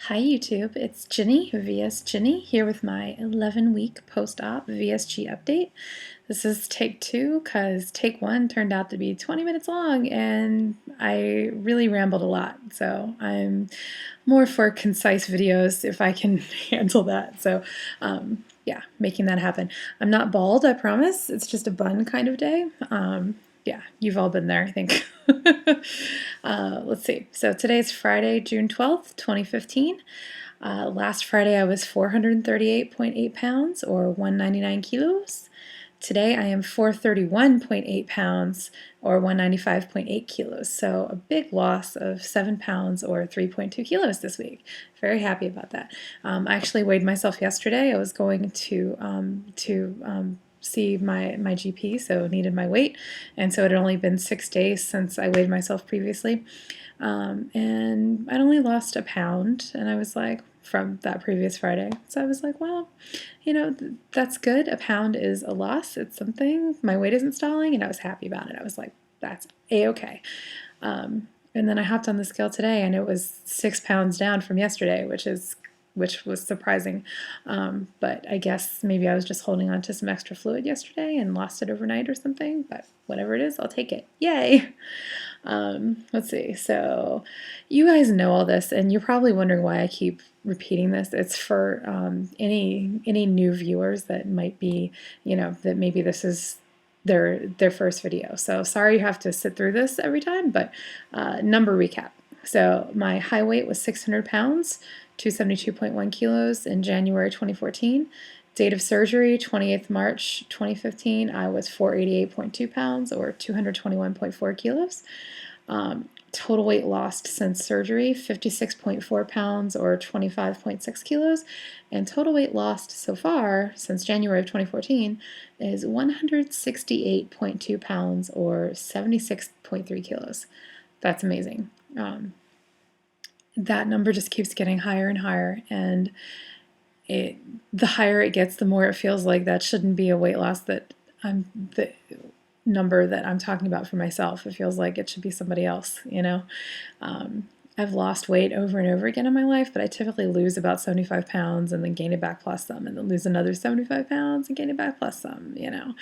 Hi YouTube, it's Ginny, VSGinny, here with my 11-week post-op VSG update. This is take 2 because take 1 turned out to be 20 minutes long and I really rambled a lot, so I'm more for concise videos if I can handle that. So yeah, making that happen. I'm not bald, I promise. It's just a bun kind of day. Yeah, you've all been there, I think. Let's see. So today's Friday, June 12th, 2015. Last Friday I was 438.8 pounds or 199 kilos. Today I am 431.8 pounds or 195.8 kilos. So a big loss of 7 pounds or 3.2 kilos this week. Very happy about that. I actually weighed myself yesterday. I was going to see my GP, so needed my weight, and so it had only been 6 days since I weighed myself previously, and I'd only lost a pound, and I was like, from that previous Friday, so I was like, well, you know, that's good. A pound is a loss. It's something. My weight isn't stalling, and I was happy about it. I was like, that's a-okay. And then I hopped on the scale today, and it was 6 pounds down from yesterday, which was surprising. But I guess maybe I was just holding on to some extra fluid yesterday and lost it overnight or something. But whatever it is, I'll take it. Yay! Let's see. So you guys know all this, and you're probably wondering why I keep repeating this. It's for any new viewers that might be, that maybe this is their first video. So sorry you have to sit through this every time, but number recap. So my high weight was 600 pounds, 272.1 kilos in January 2014. Date of surgery, 28th March 2015, I was 488.2 pounds or 221.4 kilos. Total weight lost since surgery, 56.4 pounds or 25.6 kilos. And total weight lost so far since January of 2014 is 168.2 pounds or 76.3 kilos. That's amazing. That number just keeps getting higher and higher, and the higher it gets, the more it feels like that shouldn't be a weight loss, that the number that I'm talking about for myself. It feels like it should be somebody else, I've lost weight over and over again in my life, but I typically lose about 75 pounds and then gain it back plus some, and then lose another 75 pounds and gain it back plus some, So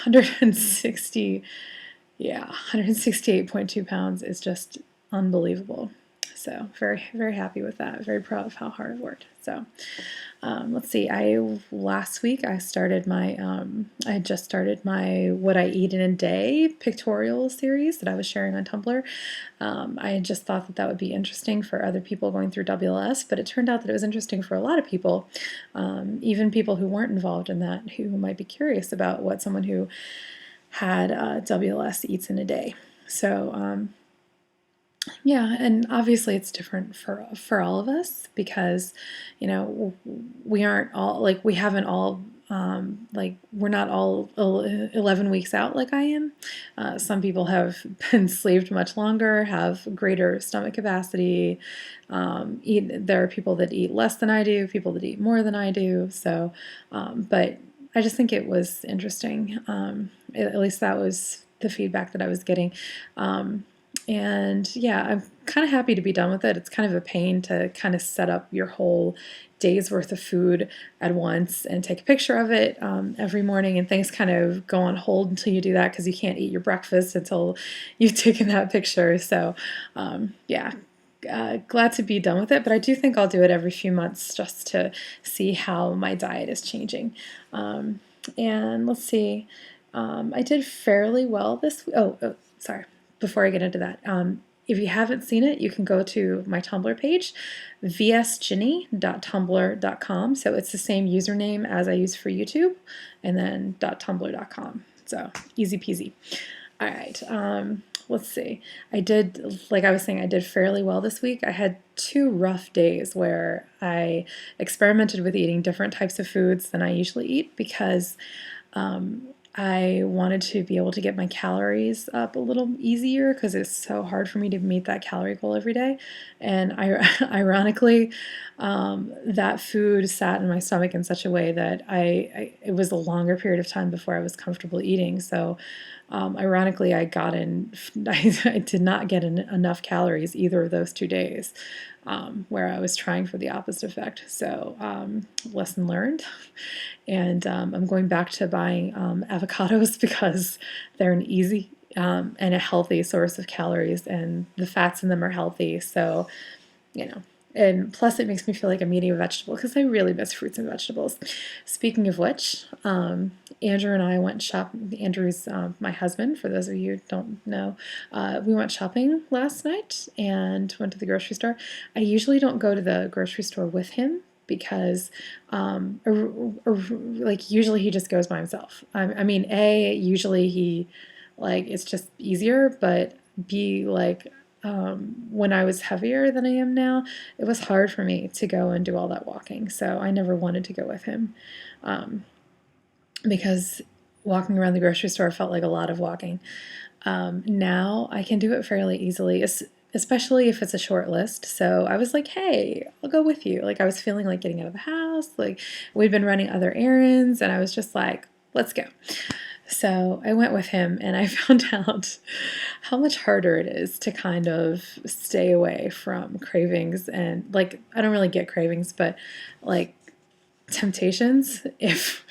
168.2 pounds is just unbelievable. So very, very happy with that. Very proud of how hard I've worked. So let's see. Last week I started I had just started my What I Eat in a Day pictorial series that I was sharing on Tumblr. I had just thought that would be interesting for other people going through WLS, but it turned out that it was interesting for a lot of people, even people who weren't involved in that, who might be curious about what someone who had WLS eats in a day. So yeah, and obviously it's different for all of us because, we aren't all, like, we haven't all, we're not all 11 weeks out like I am. Some people have been slaved much longer, have greater stomach capacity. There are people that eat less than I do, people that eat more than I do. So, but I just think it was interesting. At least that was the feedback that I was getting. And yeah, I'm kind of happy to be done with it. It's kind of a pain to kind of set up your whole day's worth of food at once and take a picture of it every morning, and things kind of go on hold until you do that because you can't eat your breakfast until you've taken that picture. So yeah, glad to be done with it, but I do think I'll do it every few months just to see how my diet is changing. And let's see, I did fairly well this week. Oh, sorry. Before I get into that, if you haven't seen it, you can go to my Tumblr page, VSGinny.tumblr.com. So it's the same username as I use for YouTube, and then .tumblr.com. So easy peasy. All right, let's see. Like I was saying, I did fairly well this week. I had 2 rough days where I experimented with eating different types of foods than I usually eat because I wanted to be able to get my calories up a little easier because it's so hard for me to meet that calorie goal every day. And ironically, that food sat in my stomach in such a way that it was a longer period of time before I was comfortable eating. So Ironically, I got in, I did not get in enough calories either of those 2 days, where I was trying for the opposite effect. So, lesson learned. And I'm going back to buying avocados because they're an easy and a healthy source of calories, and the fats in them are healthy. So, you know, and plus it makes me feel like I'm eating a vegetable because I really miss fruits and vegetables. Speaking of which, Andrew and I went shopping. Andrew's my husband, for those of you who don't know. We went shopping last night and went to the grocery store. I usually don't go to the grocery store with him because like usually he just goes by himself. I mean, usually he, like, it's just easier, but B, like, when I was heavier than I am now, it was hard for me to go and do all that walking. So I never wanted to go with him, because walking around the grocery store felt like a lot of walking. Now I can do it fairly easily, especially if it's a short list. So I was like, hey, I'll go with you. Like, I was feeling like getting out of the house. Like, we'd been running other errands, and I was just like, let's go. So I went with him, and I found out how much harder it is to kind of stay away from cravings. And, like, I don't really get cravings, but like temptations if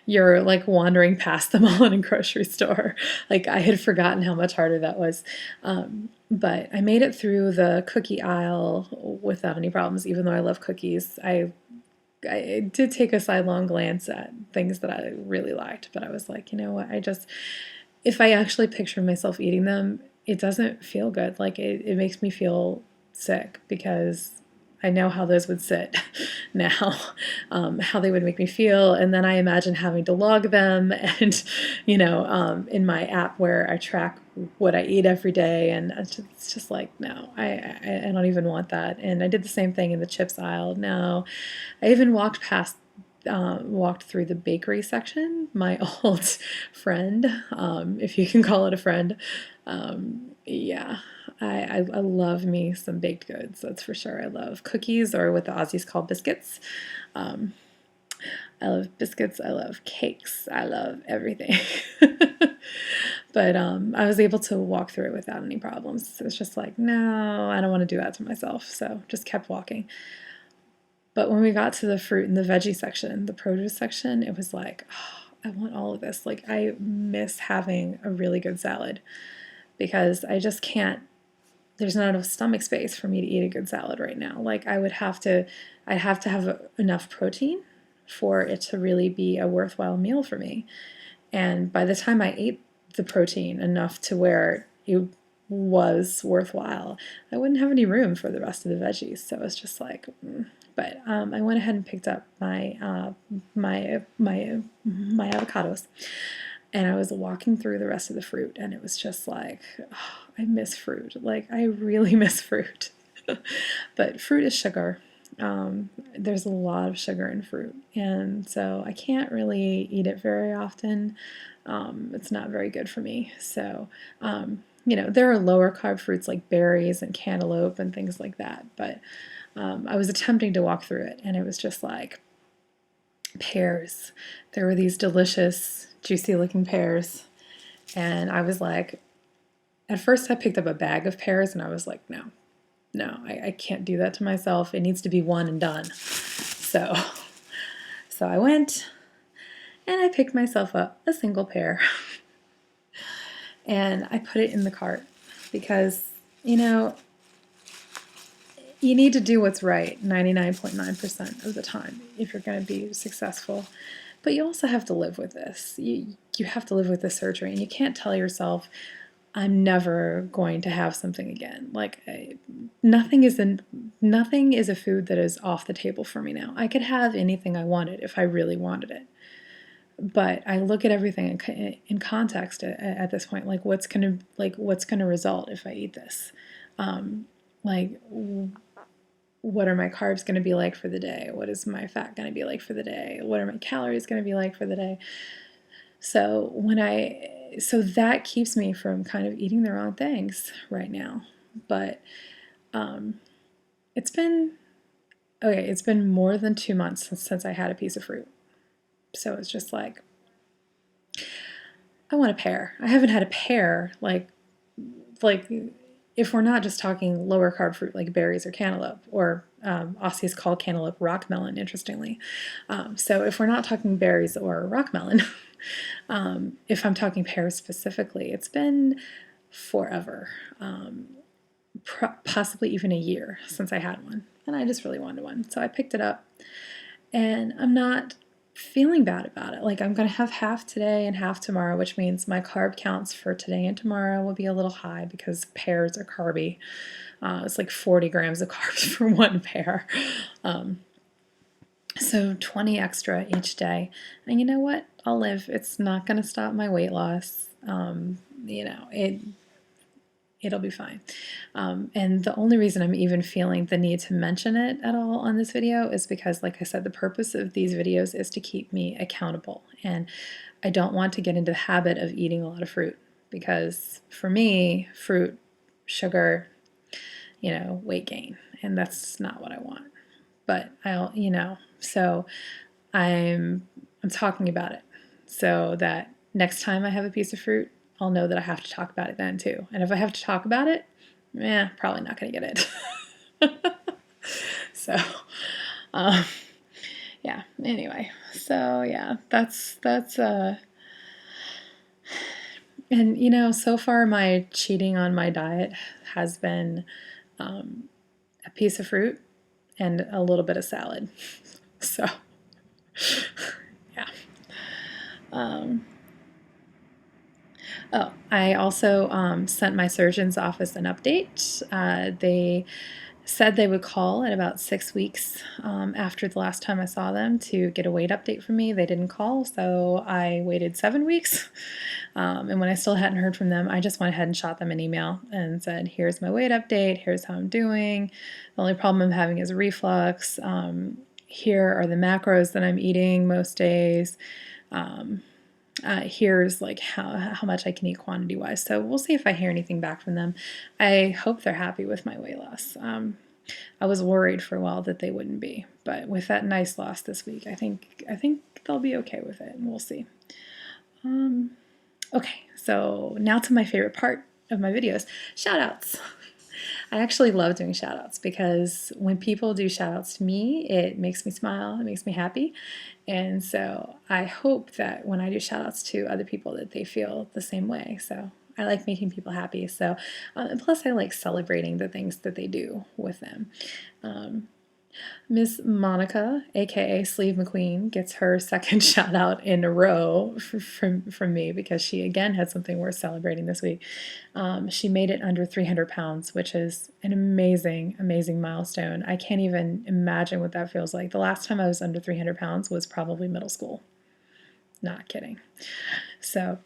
you're like wandering past them all in a grocery store. Like, I had forgotten how much harder that was. But I made it through the cookie aisle without any problems, even though I love cookies. I did take a sidelong glance at things that I really liked, but I was like, you know what, if I actually picture myself eating them, it doesn't feel good. Like, it makes me feel sick because I know how those would sit now, how they would make me feel. And then I imagine having to log them and, in my app where I track what I eat every day. And it's just like, no, I don't even want that. And I did the same thing in the chips aisle. No, I even walked through the bakery section. My old friend, if you can call it a friend, yeah, I love me some baked goods, that's for sure. I love cookies, or what the Aussies call biscuits. Um, I love biscuits, I love cakes, I love everything. But I was able to walk through it without any problems. So it's just like, no, I don't want to do that to myself. So just kept walking. But when we got to the fruit and the veggie section, the produce section, it was like, oh, I want all of this. Like, I miss having a really good salad because I just can't, there's not enough stomach space for me to eat a good salad right now. Like, I'd have to have enough protein for it to really be a worthwhile meal for me. And by the time I ate the protein enough to where it was worthwhile, I wouldn't have any room for the rest of the veggies. So it's just like, But I went ahead and picked up my avocados, and I was walking through the rest of the fruit, and it was just like, oh, I miss fruit. Like, I really miss fruit. But fruit is sugar. There's a lot of sugar in fruit, and so I can't really eat it very often. It's not very good for me. So, there are lower carb fruits like berries and cantaloupe and things like that, but I was attempting to walk through it, and it was just like pears. There were these delicious, juicy looking pears, and I was like, at first I picked up a bag of pears, and I was like, no, I can't do that to myself. It needs to be one and done. So I went, and I picked myself up a single pear, and I put it in the cart because, you need to do what's right 99.9% of the time if you're going to be successful. But you also have to live with this. You have to live with the surgery, and you can't tell yourself, I'm never going to have something again. Like, nothing is a food that is off the table for me now. I could have anything I wanted if I really wanted it. But I look at everything in context at this point. Like, what's gonna result if I eat this? Like, what are my carbs going to be like for the day? What is my fat going to be like for the day? What are my calories going to be like for the day? So that keeps me from kind of eating the wrong things right now. But it's been more than 2 months since I had a piece of fruit. So it's just like, I want a pear. I haven't had a pear like if we're not just talking lower carb fruit like berries or cantaloupe, or Aussies call cantaloupe rock melon, interestingly. So if we're not talking berries or rock melon, if I'm talking pears specifically, it's been forever, possibly even a year since I had one, and I just really wanted one. So I picked it up, and I'm not feeling bad about it. Like, I'm going to have half today and half tomorrow, which means my carb counts for today and tomorrow will be a little high because pears are carby. It's like 40 grams of carbs for one pear. So 20 extra each day. And you know what? I'll live. It's not going to stop my weight loss. It'll be fine. And the only reason I'm even feeling the need to mention it at all on this video is because, like I said, the purpose of these videos is to keep me accountable. And I don't want to get into the habit of eating a lot of fruit, because for me, fruit, sugar, weight gain, and that's not what I want. But so I'm talking about it so that next time I have a piece of fruit, I'll know that I have to talk about it then too. And if I have to talk about it, probably not going to get it. So, yeah, anyway. So, yeah, that's and so far my cheating on my diet has been a piece of fruit and a little bit of salad. So, yeah. Oh, I also sent my surgeon's office an update. They said they would call at about 6 weeks after the last time I saw them to get a weight update from me. They didn't call, so I waited 7 weeks. And when I still hadn't heard from them, I just went ahead and shot them an email and said, here's my weight update, here's how I'm doing. The only problem I'm having is reflux. Here are the macros that I'm eating most days. Here's like how much I can eat quantity wise. So we'll see if I hear anything back from them. I hope they're happy with my weight loss. I was worried for a while that they wouldn't be, but with that nice loss this week, I think they'll be okay with it, and we'll see. Okay, so now to my favorite part of my videos, shoutouts. I actually love doing shoutouts because when people do shoutouts to me, it makes me smile, it makes me happy. And so I hope that when I do shoutouts to other people that they feel the same way. So I like making people happy. So, and plus I like celebrating the things that they do with them. Miss Monica, aka Sleeve McQueen, gets her second shout out in a row from me because she again had something worth celebrating this week. She made it under 300 pounds, which is an amazing, amazing milestone. I can't even imagine what that feels like. The last time I was under 300 pounds was probably middle school. Not kidding. So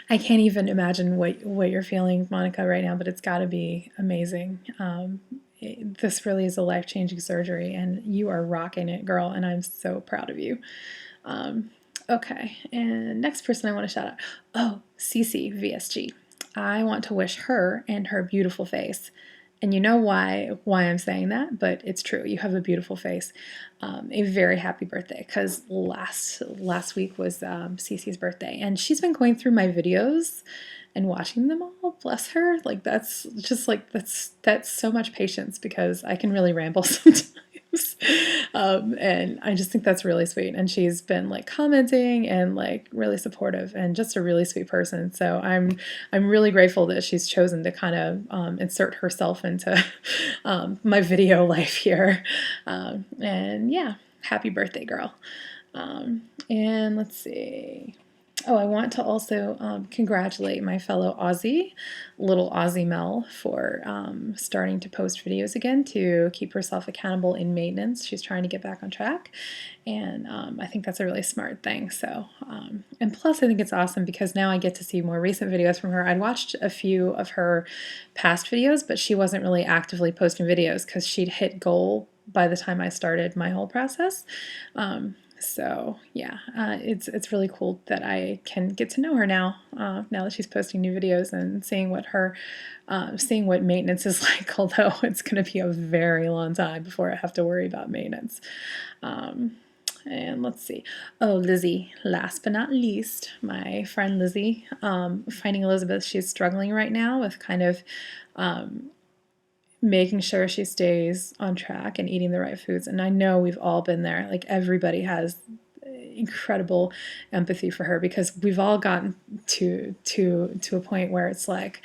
I can't even imagine what you're feeling, Monica, right now, but it's got to be amazing. This really is a life-changing surgery, and you are rocking it, girl, and I'm so proud of you. Okay, and next person I want to shout out. Oh, Cece VSG. I want to wish her and her beautiful face, and you know why I'm saying that, but it's true. You have a beautiful face. A very happy birthday, because last week was Cece's birthday, and she's been going through my videos and watching them all. Bless her. Like, that's just like that's so much patience, because I can really ramble sometimes. And I just think that's really sweet. And she's been like commenting and like really supportive and just a really sweet person. So I'm really grateful that she's chosen to kind of insert herself into my video life here. And yeah, happy birthday, girl. And let's see. Oh, I want to also congratulate my fellow Aussie, little Aussie Mel, for starting to post videos again to keep herself accountable in maintenance. She's trying to get back on track, and I think that's a really smart thing. So, and plus I think it's awesome because now I get to see more recent videos from her. I'd watched a few of her past videos, but she wasn't really actively posting videos because she'd hit goal by the time I started my whole process. So yeah, it's really cool that I can get to know her now, now that she's posting new videos and seeing what maintenance is like, although it's going to be a very long time before I have to worry about maintenance. And let's see. Oh, Lizzie, last but not least, my friend Lizzie, finding Elizabeth, she's struggling right now with kind of making sure she stays on track and eating the right foods. And I know we've all been there. Like, everybody has incredible empathy for her, because we've all gotten to a point where it's like,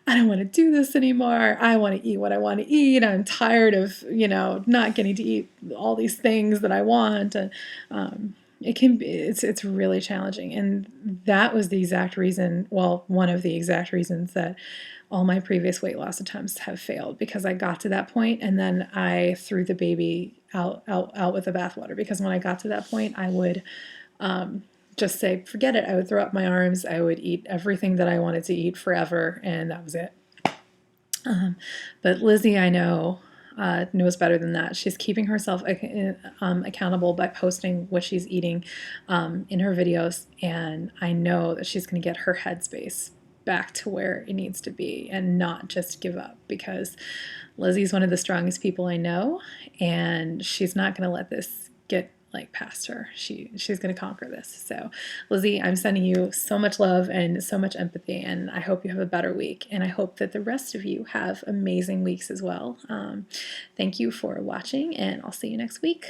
I don't want to do this anymore. I want to eat what I want to eat. I'm tired of, not getting to eat all these things that I want. And it's really challenging. And that was the exact reason, well, one of the exact reasons that all my previous weight loss attempts have failed, because I got to that point and then I threw the baby out with the bathwater. Because when I got to that point, I would just say, forget it. I would throw up my arms. I would eat everything that I wanted to eat forever, and that was it. But Lizzie, I know, knows better than that. She's keeping herself accountable by posting what she's eating in her videos, and I know that she's going to get her headspace back to where it needs to be and not just give up, because Lizzie's one of the strongest people I know, and she's not going to let this get past her. She's going to conquer this. So Lizzie, I'm sending you so much love and so much empathy, and I hope you have a better week, and I hope that the rest of you have amazing weeks as well. Thank you for watching, and I'll see you next week.